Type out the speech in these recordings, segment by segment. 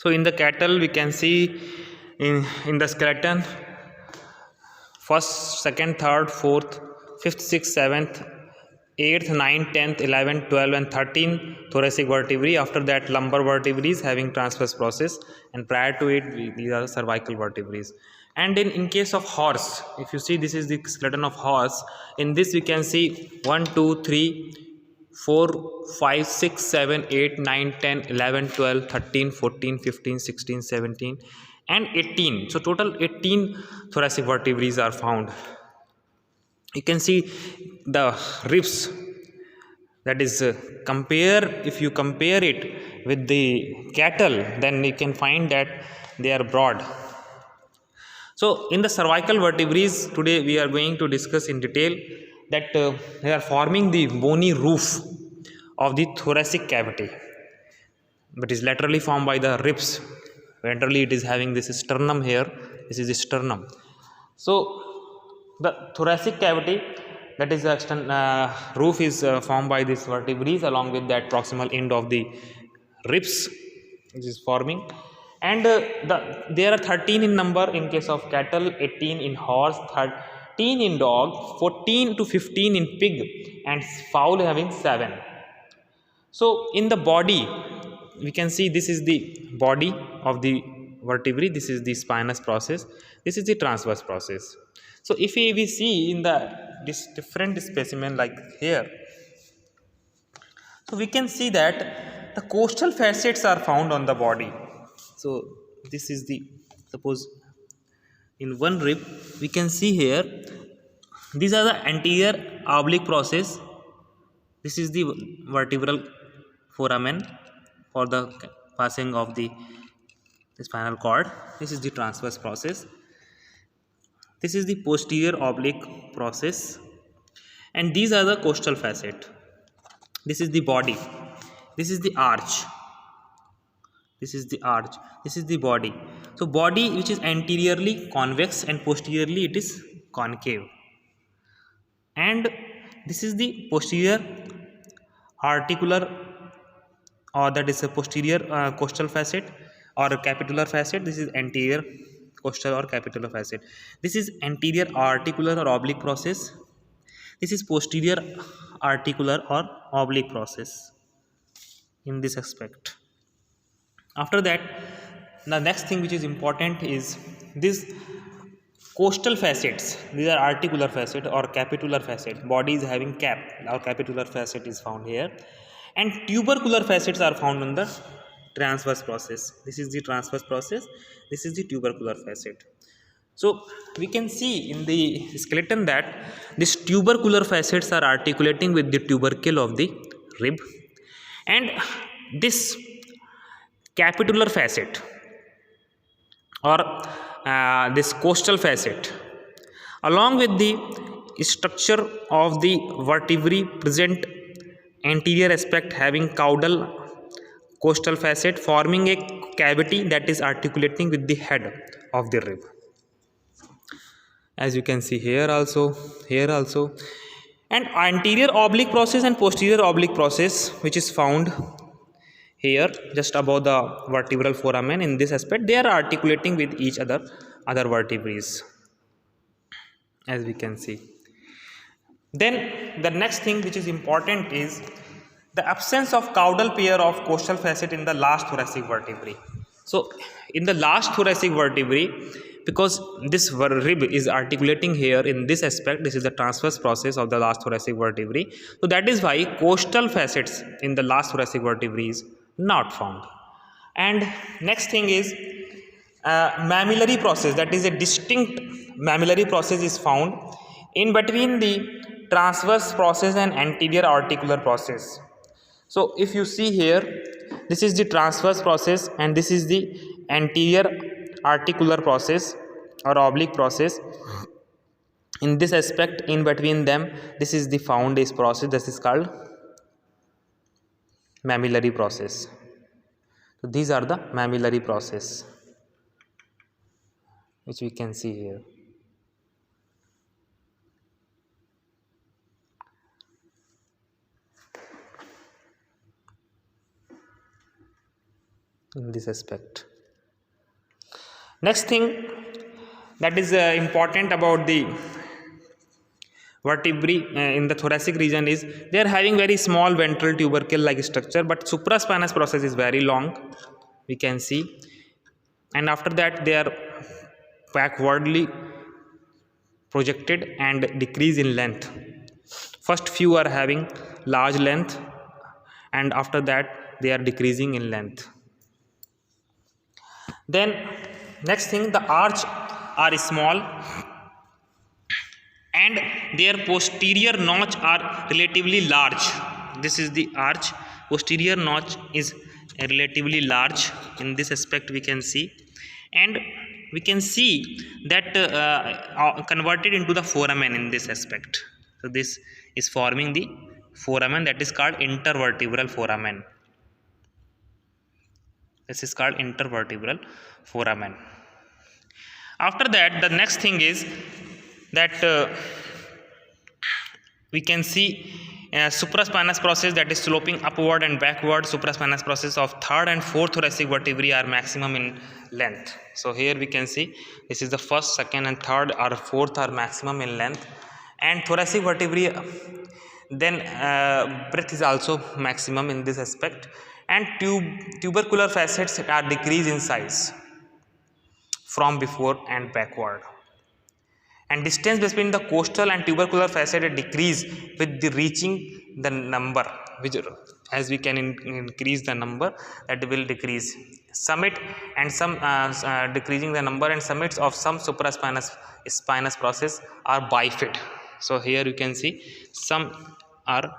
So in the cattle we can see in the skeleton first, second, third, fourth, fifth, sixth, seventh, 8th, 9th, 10th, 11th, 12th and 13th thoracic vertebrae. After that lumbar vertebrae having transverse process, and prior to it these are cervical vertebrae. And in case of horse, if you see, this is the skeleton of horse. In this we can see 1, 2, 3, 4, 5, 6, 7, 8, 9, 10, 11, 12, 13, 14, 15, 16, 17 and 18. So total 18 thoracic vertebrae are found. You can see the ribs, that is if you compare it with the cattle, then you can find that they are broad. So in the cervical vertebrae today we are going to discuss in detail that they are forming the bony roof of the thoracic cavity, but is laterally formed by the ribs. Ventrally it is having this sternum here, this is the sternum. So the thoracic cavity, that is the roof is formed by these vertebrae along with that proximal end of the ribs which is forming. And there are 13 in number in case of cattle, 18 in horse, 13 in dog, 14 to 15 in pig, and fowl having 7. So in the body we can see this is the body of the vertebrae, this is the spinous process, this is the transverse process. So if we see in this different specimen like here, so we can see that the costal facets are found on the body. So this is the, suppose in one rib we can see here, these are the anterior oblique process, this is the vertebral foramen for the passing of the spinal cord, this is the transverse process, this is the posterior oblique process, and these are the costal facet. This is the body, this is the arch, this is the arch, this is the body. So body which is anteriorly convex and posteriorly it is concave, and this is the posterior articular, or that is a posterior costal facet or capitular facet. This is anterior costal or capitular facet, this is anterior articular or oblique process, this is posterior articular or oblique process in this aspect. After that, the next thing which is important is this costal facets, these are articular facet or capitular facet, body is having cap or capitular facet is found here, and tubercular facets are found in the transverse process. This is the transverse process, this is the tubercular facet. So we can see in the skeleton that these tubercular facets are articulating with the tubercle of the rib, and this capitular facet or this costal facet along with the structure of the vertebrae present anterior aspect having caudal costal facet forming a cavity that is articulating with the head of the rib, as you can see here also, here also. And anterior oblique process and posterior oblique process which is found here just above the vertebral foramen, in this aspect they are articulating with each other vertebrae, as we can see. Then the next thing which is important is the absence of caudal pair of costal facet in the last thoracic vertebrae. So in the last thoracic vertebrae, because this rib is articulating here in this aspect, this is the transverse process of the last thoracic vertebrae, so that is why costal facets in the last thoracic vertebrae is not found. And next thing is mammillary process, that is a distinct mammillary process is found in between the transverse process and anterior articular process. So if you see here, this is the transverse process and this is the anterior articular process or oblique process. In this aspect in between them, this is the found is process, this is called mammillary process. So these are the mammillary process which we can see here. In this aspect. Next thing that is important about the vertebrae in the thoracic region is they are having very small ventral tubercle like structure, but supraspinous process is very long, we can see, and after that they are backwardly projected and decrease in length. First few are having large length, and after that they are decreasing in length. Then next thing, the arch are small and their posterior notch are relatively large. This is the arch, posterior notch is relatively large. In this aspect we can see, and we can see that converted into the foramen in this aspect. So this is forming the foramen, that is called intervertebral foramen. This is called intervertebral foramen. After that, the next thing is that we can see supraspinous process, that is sloping upward and backward. Supraspinous process of third and fourth thoracic vertebrae are maximum in length. So here we can see this is the first, second and third, or fourth are maximum in length, and thoracic vertebrae then breadth is also maximum in this aspect, and tubercular facets are decreased in size from before and backward, and distance between the costal and tubercular facet decrease with the reaching the number, which as we can increase the number, that will decrease summit, and some decreasing the number and summits of some supraspinous spinous process are bifid. So here you can see some are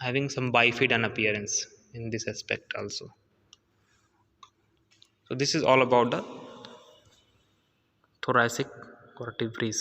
having some bifid appearance in this aspect also. So this is all about the thoracic vertebrae.